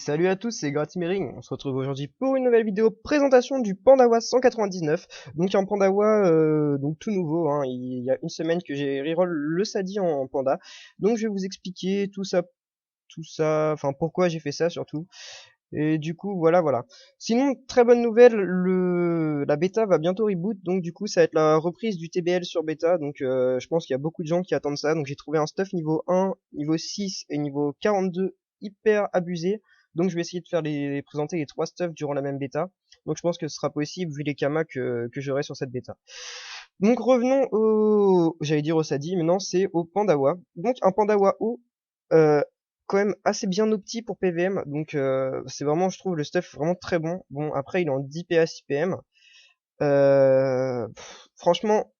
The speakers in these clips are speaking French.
Salut à tous, c'est Gratimering. On se retrouve aujourd'hui pour une nouvelle vidéo présentation du Pandawa 199. Donc un Pandawa donc tout nouveau, hein. Il y a une semaine que j'ai reroll le Sadi en panda. Donc je vais vous expliquer tout ça, enfin pourquoi j'ai fait ça surtout. Et du coup voilà. Sinon très bonne nouvelle, la bêta va bientôt reboot. Donc du coup ça va être la reprise du TBL sur bêta. Donc je pense qu'il y a beaucoup de gens qui attendent ça. Donc j'ai trouvé un stuff niveau 1, niveau 6 et niveau 42 hyper abusé. Donc je vais essayer de présenter les trois stuffs durant la même bêta. Donc je pense que ce sera possible vu les kamas que j'aurai sur cette bêta. Donc revenons j'allais dire au Sadi, mais non, c'est au Pandawa. Donc un Pandawa haut, euh, quand même assez bien opti pour PVM. Donc c'est vraiment, je trouve le stuff vraiment très bon. Bon, après il est en 10 PA 6 PM. Franchement,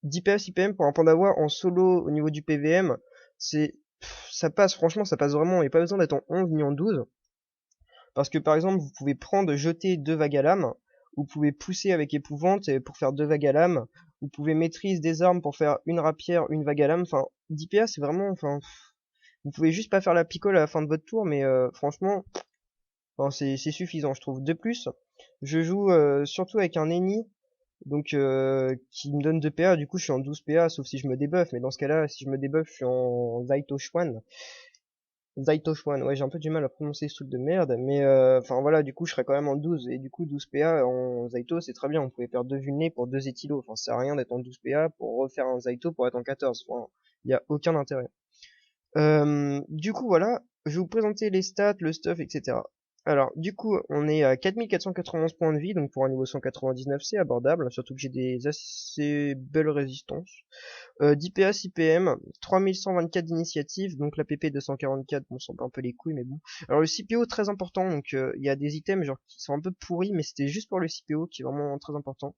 10 PA 6 PM pour un Pandawa en solo au niveau du PVM, ça passe, franchement ça passe vraiment. Il n'y a pas besoin d'être en 11 ni en 12. Parce que par exemple, vous pouvez prendre, jeter deux vagues à lame, vous pouvez pousser avec épouvante pour faire deux vagues à lame, vous pouvez maîtrise des armes pour faire une rapière, une vague à lame, enfin, 10 PA c'est vraiment, enfin, vous pouvez juste pas faire la picole à la fin de votre tour, mais franchement, enfin, c'est suffisant je trouve. De plus, je joue surtout avec un ennemi, donc qui me donne 2 PA, du coup je suis en 12 PA, sauf si je me débuff, mais dans ce cas-là, si je me débuff, je suis en Zaito Shwan. Zaitoshwan, ouais, j'ai un peu du mal à prononcer ce truc de merde, mais enfin voilà, du coup, je serais quand même en 12, et du coup, 12 PA en Zaito, c'est très bien, on pouvait perdre 2 vulnés pour 2 éthylos, enfin, ça sert à rien d'être en 12 PA pour refaire un Zaito pour être en 14, enfin, il y a aucun intérêt. Du coup, voilà, je vais vous présenter les stats, le stuff, etc. Alors, du coup, on est à 4491 points de vie, donc pour un niveau 199, c'est abordable, surtout que j'ai des assez belles résistances. 10 PA, 6 PM, 3124 d'initiative, donc la PP 244, bon, ça un peu les couilles, mais bon. Alors le CPO très important, donc il y a des items genre qui sont un peu pourris, mais c'était juste pour le CPO qui est vraiment très important.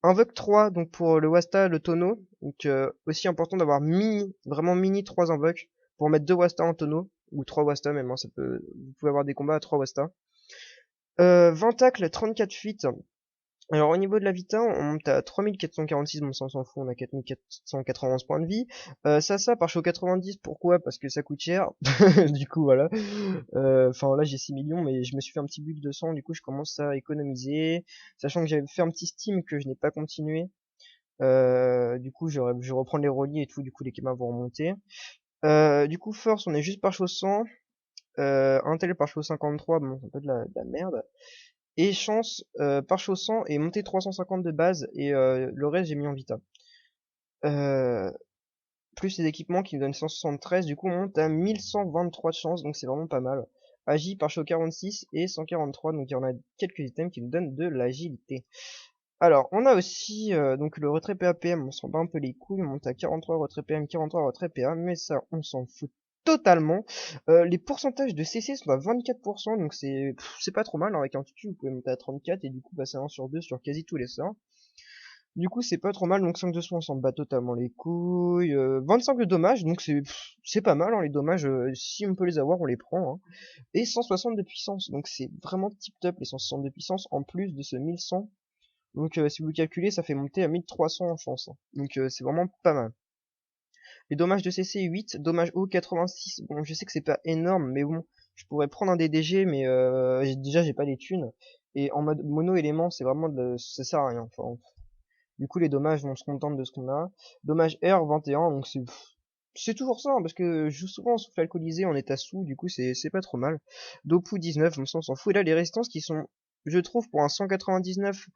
Invoque 3, donc pour le Wasta, le tonneau, donc aussi important d'avoir vraiment mini 3 invoques pour mettre 2 Wasta en tonneau, ou 3 Wasta même, hein, vous pouvez avoir des combats à 3 Wasta. 20 tacles, 34 feet, alors au niveau de la Vita, on monte à 3446, bon ça on s'en fout, on a 4491 points de vie. Ça par chaud 90, pourquoi? Parce que ça coûte cher. Du coup voilà. Enfin là j'ai 6 millions, mais je me suis fait un petit bulle de sang, du coup je commence à économiser. Sachant que j'avais fait un petit Steam que je n'ai pas continué. Du coup je vais reprendre les reliés et tout, du coup les camas vont remonter. Du coup force, on est juste par chaud 100. Intel par chaud 53, bon c'est un peu de la merde. Et chance, par chaussant et monté 350 de base et le reste j'ai mis en vita. Euh, Plus les équipements qui me donnent 173, du coup on monte à 1123 de chance, donc c'est vraiment pas mal. Agi par chaud 46 et 143, donc il y en a quelques items qui nous donnent de l'agilité. Alors on a aussi donc le retrait PAPM, on s'en bat un peu les couilles, on monte à 43 retrait PM, 43 retrait PA, mais ça on s'en fout totalement. Les pourcentages de CC sont à 24%, donc c'est pas trop mal. Avec un tutu, vous pouvez monter à 34 et du coup passer 1 sur 2 sur quasi tous les sorts. Du coup, c'est pas trop mal, donc 5 de soin, on s'en bat totalement les couilles. 25 de dommages, donc c'est pas mal, hein, les dommages, si on peut les avoir, on les prend. Hein. Et 160 de puissance, donc c'est vraiment tip top les 160 de puissance, en plus de ce 1100. Donc si vous calculez, ça fait monter à 1300 en chance. Hein. Donc c'est vraiment pas mal. Les dommages de CC 8, dommages haut 86. Bon, je sais que c'est pas énorme, mais bon, je pourrais prendre un DDG, mais déjà j'ai pas les thunes. Et en mode mono élément, c'est vraiment ça sert à rien. Enfin, du coup, les dommages, on se contente de ce qu'on a. Dommage R 21, donc c'est toujours ça, hein, parce que je joue souvent en souffle alcoolisé en état sous, du coup c'est pas trop mal. Dopu 19, on s'en fout. Et là, les résistances qui sont, je trouve, pour un 199.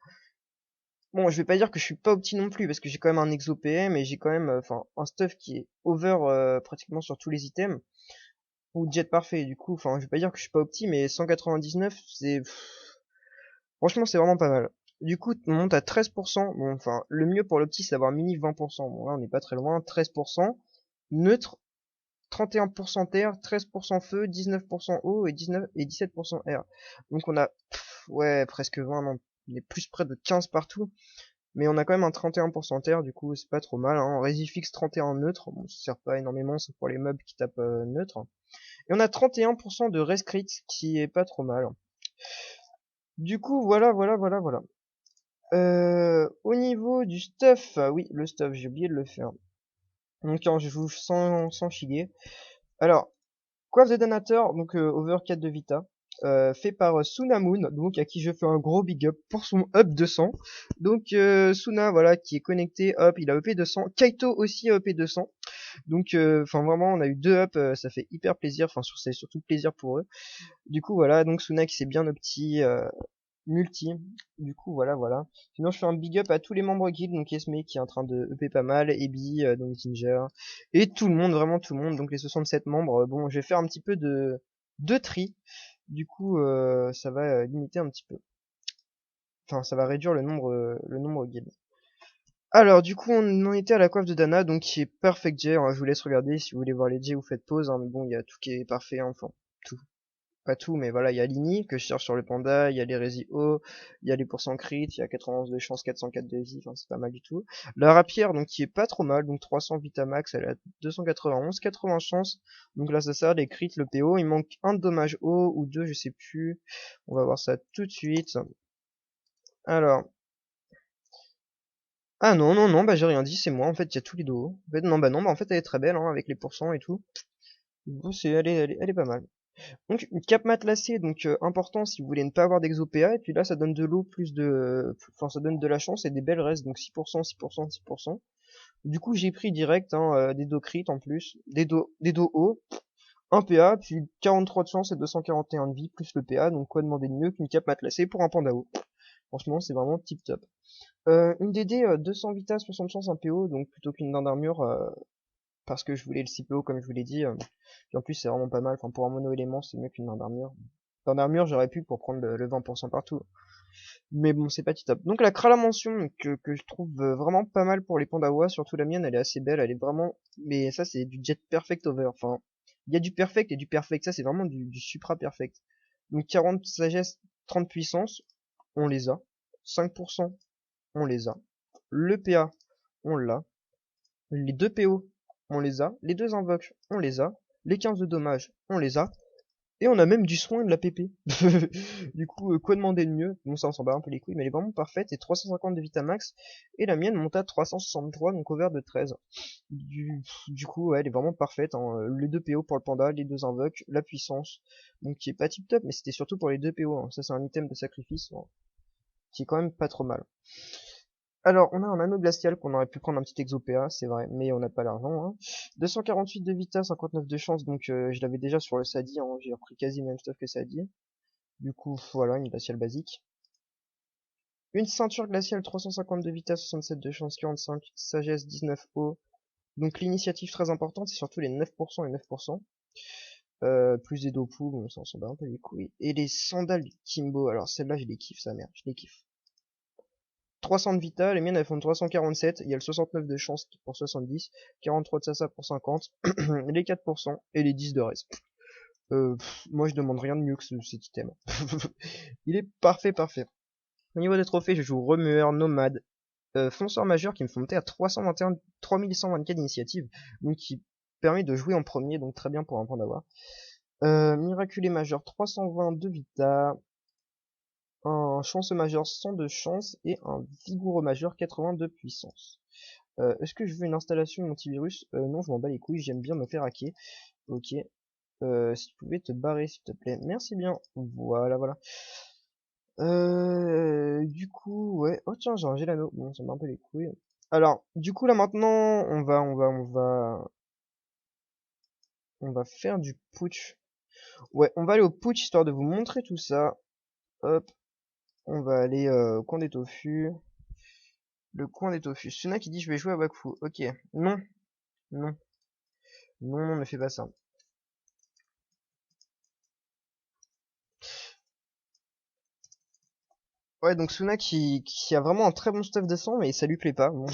Bon, je vais pas dire que je suis pas opti non plus, parce que j'ai quand même un exo PM et j'ai quand même enfin un stuff qui est over pratiquement sur tous les items, ou jet parfait, du coup, enfin je vais pas dire que je suis pas opti, mais 199, franchement c'est vraiment pas mal. Du coup, on monte à 13%, bon enfin, le mieux pour l'opti c'est d'avoir mini 20%, bon là on n'est pas très loin, 13%, neutre, 31% terre, 13% feu, 19% eau et 19 et 17% air. Donc on a, ouais, presque 20, non, on est plus près de 15 partout. Mais on a quand même un 31% terre, du coup c'est pas trop mal. Hein. Resifix 31 neutre, bon ça sert pas énormément, c'est pour les mobs qui tapent neutre. Et on a 31% de rescrit, qui est pas trop mal. Du coup voilà. Au niveau du stuff, oui le stuff, j'ai oublié de le faire. Donc hein, je vous sans chiguer. Alors, Coiffe de Danator, donc over 4 de Vita. Fait par Sunamoon, donc à qui je fais un gros big up pour son up 200. Donc Suna, voilà, qui est connecté, hop, il a EP 200. Kaito aussi a EP 200. Donc, enfin vraiment, on a eu deux up, ça fait hyper plaisir. Enfin, c'est surtout plaisir pour eux. Du coup, voilà, donc Suna qui s'est bien opti, multi. Du coup, voilà, voilà. Sinon, je fais un big up à tous les membres guild, donc Esme qui est en train de EP pas mal, Ebi, donc Ginger, et tout le monde, vraiment tout le monde, donc les 67 membres. Bon, je vais faire un petit peu de tri. Du coup, ça va limiter un petit peu. Enfin, ça va réduire le nombre guild. Alors, du coup, on en était à la coiffe de Dana, donc qui est Perfect J. Alors, je vous laisse regarder. Si vous voulez voir les J, vous faites pause. Hein, mais bon, il y a tout qui est parfait. Hein, enfin, tout. Pas tout, mais voilà, il y a Lini que je cherche sur le panda. Il y a les Rési O. Il y a les pourcents crit. Il y a 91 de chance, 404 de vie. Enfin, c'est pas mal du tout. La rapière, donc qui est pas trop mal. Donc 300 Vitamax, elle a 291, 80 chance. Donc là, ça sert les crits, le PO. Il manque un de dommage haut ou deux, je sais plus. On va voir ça tout de suite. Alors. Ah non, non, non, bah j'ai rien dit, c'est moi, en fait, il y a tous les dos. En fait, non, bah non, bah en fait, elle est très belle, hein, avec les pourcents et tout. Bon, elle est pas mal. Donc, une cape matelassée, donc important si vous voulez ne pas avoir d'exo-PA, et puis là, ça donne de l'eau plus de... Enfin, ça donne de la chance et des belles restes, donc 6%, 6%, 6%. Du coup, j'ai pris direct, hein, des dos crit en plus, des dos hauts, un PA, puis 43 de chance et 241 de vie, plus le PA, donc quoi demander de mieux qu'une cape matelassée pour un panda haut. Franchement, c'est vraiment tip top. Une DD 200 Vita, 60 chance, un PO, donc plutôt qu'une dinde d'armure, parce que je voulais le CPO comme je vous l'ai dit. Puis en plus c'est vraiment pas mal, enfin pour un mono élément c'est mieux qu'une dinde d'armure. Dinde d'armure j'aurais pu pour prendre le 20% partout. Mais bon c'est pas top. Donc la Krala mention que je trouve vraiment pas mal pour les Pandawa, surtout la mienne elle est assez belle, elle est vraiment... Mais ça c'est du jet perfect over, enfin il y a du perfect et du perfect, ça c'est vraiment du supra perfect. Donc 40 sagesse, 30 puissance, on les a. 5% on les a. Le PA, on l'a. Les deux PO, on les a. Les deux invoques, on les a. Les 15 de dommages, on les a. Et on a même du soin et de la PP. Du coup, quoi demander de mieux? Bon, ça, on s'en bat un peu les couilles, mais elle est vraiment parfaite. Et 350 de Vitamax. Et la mienne monte à 363, donc over de 13. Du coup, ouais, elle est vraiment parfaite. Hein. Les deux PO pour le panda, les deux invoques, la puissance. Donc, qui est pas tip top, mais c'était surtout pour les deux PO. Hein. Ça, c'est un item de sacrifice, hein, qui est quand même pas trop mal. Alors, on a un anneau glacial qu'on aurait pu prendre un petit exo-PA, c'est vrai, mais on n'a pas l'argent. Hein. 248 de Vita, 59 de chance, donc je l'avais déjà sur le Sadi, hein, j'ai repris quasi le même stuff que Sadi. Du coup, voilà, une glaciale basique. Une ceinture glaciale, 350 de Vita, 67 de chance, 45, sagesse, 19 haut. Donc l'initiative très importante, c'est surtout les 9% et 9%. Plus des dopous, bon, ça on s'en bat un peu les couilles. Et les sandales du Kimbo, alors celles-là, je les kiffe, sa mère, je les kiffe. 300 de Vita, les miennes elles font 347, il y a le 69 de chance pour 70, 43 de Sasa pour 50, les 4% et les 10 de reste. Moi je demande rien de mieux que cet item. Il est parfait, parfait. Au niveau des trophées, je joue Remueur, Nomade, Fonceur Majeur qui me font monter à 321, 3124 d'initiative, donc qui permet de jouer en premier, donc très bien pour un point d'avoir. Miraculé Majeur, 320 de Vita, un chanceux majeur 100 de chance et un vigoureux majeur 80 de puissance. Est-ce que je veux une installation antivirus? Non, je m'en bats les couilles, j'aime bien me faire hacker. Ok. Si tu pouvais te barrer, s'il te plaît. Merci bien. Voilà, voilà. Du coup, ouais. Oh tiens, j'ai un Gelano. Bon, ça me bat un peu les couilles. Alors, du coup, là maintenant, on va faire du putsch. Ouais, on va aller au putsch histoire de vous montrer tout ça. Hop, on va aller au coin des tofu. Le coin des tofu. Suna qui dit je vais jouer à Wakfu. Ok. Non. Non. Non, non, ne fais pas ça. Ouais, donc Suna qui a vraiment un très bon stuff de sang, mais ça lui plaît pas. Bon.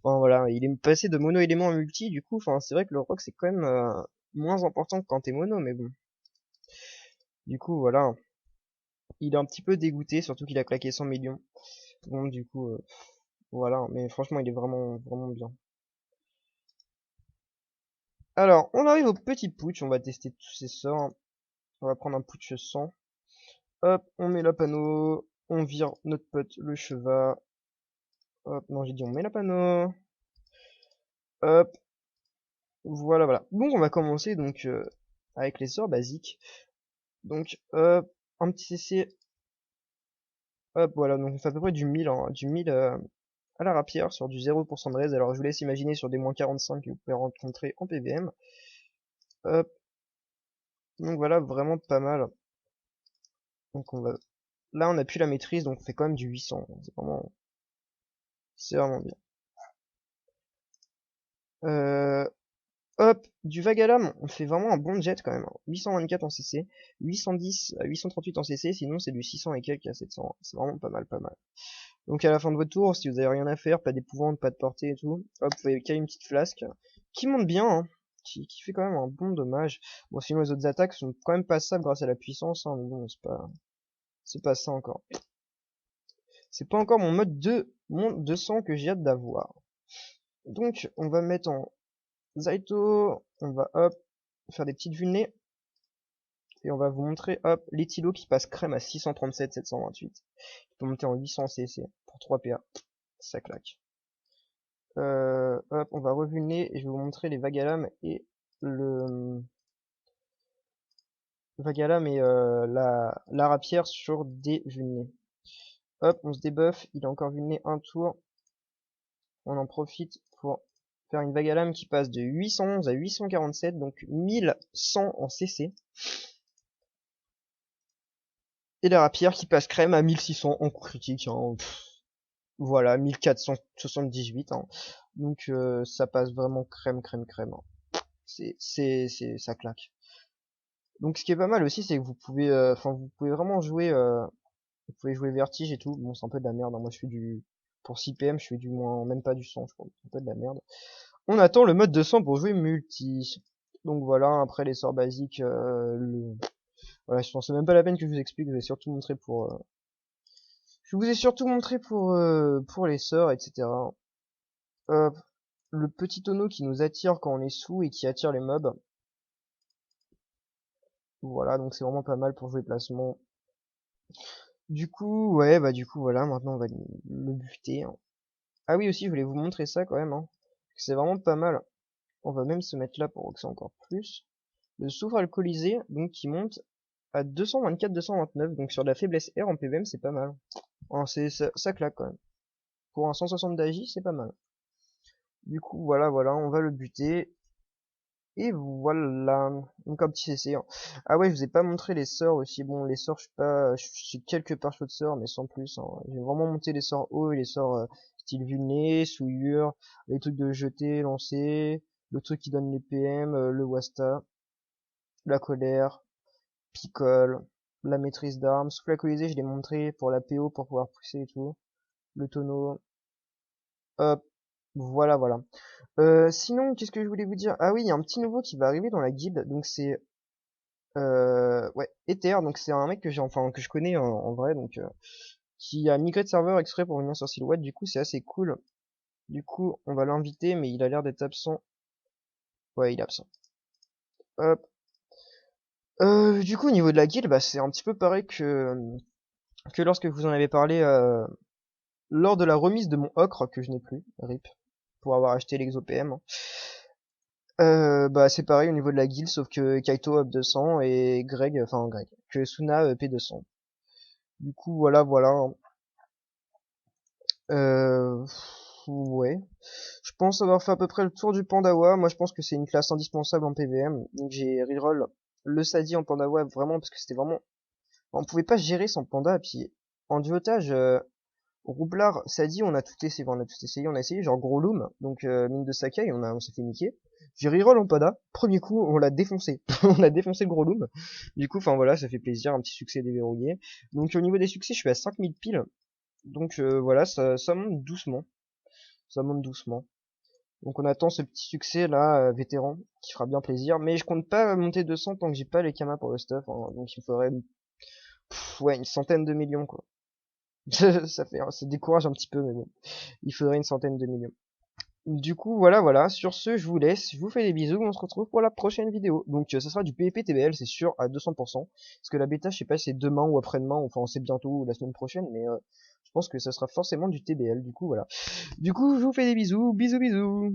Enfin, voilà, il est passé de mono élément à multi, du coup, enfin, c'est vrai que le rock c'est quand même moins important que quand t'es mono, mais bon. Du coup, voilà. Il est un petit peu dégoûté, surtout qu'il a claqué 100 millions. Bon, du coup, voilà, mais franchement, il est vraiment, vraiment bien. Alors, on arrive au petit putsch, on va tester tous ces sorts. On va prendre un putsch 100. Hop, on met la panneau, on vire notre pote le cheval. Hop, non, j'ai dit on met la panneau. Hop, Voilà, voilà. Donc on va commencer donc avec les sorts basiques. Donc un petit CC, hop, voilà, donc on fait à peu près du 1000, du 1000 à la rapière sur du 0% de raise. Alors je vous laisse imaginer sur des moins 45 que vous pouvez rencontrer en PVM. Hop, donc voilà, vraiment pas mal. Donc on va, là on a plus la maîtrise, donc on fait quand même du 800. C'est vraiment bien. Euh, Hop, du vague à lame, on fait vraiment un bon jet quand même, hein. 824 en CC, 810 à 838 en CC, sinon c'est du 600 et quelques à 700. C'est vraiment pas mal, pas mal. Donc à la fin de votre tour, si vous avez rien à faire, pas d'épouvante, pas de portée et tout, hop, vous pouvez caler une petite flasque, qui monte bien, hein, qui fait quand même un bon dommage. Bon, sinon les autres attaques sont quand même passables grâce à la puissance, hein, mais bon, c'est pas ça encore. C'est pas encore mon 200 que j'ai hâte d'avoir. Donc, on va mettre en Zaito, on va hop, faire des petites vulnées, et on va vous montrer hop, l'Etilo qui passe crème à 637, 728. Il peut monter en 800 CC pour 3 PA, ça claque. Hop, on va revulner et je vais vous montrer les Vagalam et le Vagalam et la rapière sur des vulnés. Hop, on se débuff, il est encore vulné un tour. On en profite pour faire une Vagalam qui passe de 811 à 847, donc 1100 en CC. Et la rapière qui passe crème à 1600 en coup critique, hein. Voilà, 1478, hein. Donc ça passe vraiment crème, crème, crème, hein. Ça claque. Donc ce qui est pas mal aussi, c'est que vous pouvez, enfin vous pouvez vraiment jouer, vous pouvez jouer vertige et tout. Bon, c'est un peu de la merde, hein. Moi je fais du, pour 6 PM, je fais du moins, même pas du 100, je crois. C'est un peu de la merde. On attend le mode 200 pour jouer multi. Donc voilà, après les sorts basiques, voilà, je pense c'est même pas la peine que je vous explique. Je vais surtout montrer pour, je vous ai surtout montré pour les sorts, etc. Hop, le petit tonneau qui nous attire quand on est sous et qui attire les mobs. Voilà, donc c'est vraiment pas mal pour jouer placement. Du coup, ouais, bah du coup, voilà, maintenant on va le buter, hein. Ah oui, aussi, je voulais vous montrer ça quand même, hein. C'est vraiment pas mal. On va même se mettre là pour que c'est encore plus. Le soufre alcoolisé, donc qui monte à 224-229, donc sur de la faiblesse R en PVM, c'est pas mal. Hein, ça claque quand même. Pour un 160 d'AJ, c'est pas mal. Du coup, voilà, voilà, on va le buter. Et voilà, donc un petit CC, hein. Ah ouais, je vous ai pas montré les sorts aussi. Bon, les sorts, j'ai quelques parchaux de sorts, mais sans plus, hein. J'ai vraiment monté les sorts hauts et les sorts style vulné, souillure, les trucs de jeter, lancer, le truc qui donne les PM, le wasta, la colère, picole, la maîtrise d'armes, souffle alcoolisé, je l'ai montré pour la PO pour pouvoir pousser et tout, le tonneau, hop, voilà, voilà. Sinon, qu'est-ce que je voulais vous dire? Ah oui, il y a un petit nouveau qui va arriver dans la guilde, donc c'est ouais, Ether, donc c'est un mec que que je connais en vrai, donc qui a migré de serveur exprès pour venir sur Silhouette. Du coup, c'est assez cool. Du coup, on va l'inviter, mais il a l'air d'être absent. Ouais, il est absent. Hop. Du coup, au niveau de la guilde, bah, c'est un petit peu pareil que lorsque vous en avez parlé lors de la remise de mon ocre que je n'ai plus, RIP, pour avoir acheté l'exo-PM, hein. Bah, c'est pareil au niveau de la guilde, sauf que Kaito up 200 et Greg, que Suna P200. Du coup, voilà, voilà, hein. Euh, ouais. Je pense avoir fait à peu près le tour du Pandawa. Moi, je pense que c'est une classe indispensable en PVM. Donc, j'ai reroll le Sadi en Pandawa vraiment parce que c'était vraiment, on pouvait pas gérer sans Panda. Et puis, en duotage, Roublard, Sadi, on a tout essayé. Enfin, on a tout essayé. On a essayé genre Gros Loom. Donc, mine de Sakai, on s'est fait niquer. J'ai reroll en Panda. Premier coup, on l'a défoncé. On a défoncé le Gros Loom. Du coup, enfin voilà, ça fait plaisir. Un petit succès déverrouillé. Donc, au niveau des succès, je suis à 5000 piles. Donc, voilà, ça monte doucement. Ça monte doucement. Donc on attend ce petit succès là, vétéran, qui fera bien plaisir. Mais je compte pas monter 200 tant que j'ai pas les kamas pour le stuff, hein. Donc il me faudrait ouais, une centaine de millions quoi. Ça décourage un petit peu, mais bon. Il faudrait une centaine de millions. Du coup, voilà, voilà. Sur ce, je vous laisse. Je vous fais des bisous. On se retrouve pour la prochaine vidéo. Donc ça sera du PvP TBL, c'est sûr, à 200%. Parce que la bêta, je sais pas si c'est demain ou après-demain, enfin c'est bientôt ou la semaine prochaine, mais je pense que ça sera forcément du TBL. Du coup, voilà. Du coup, je vous fais des bisous. Bisous, bisous.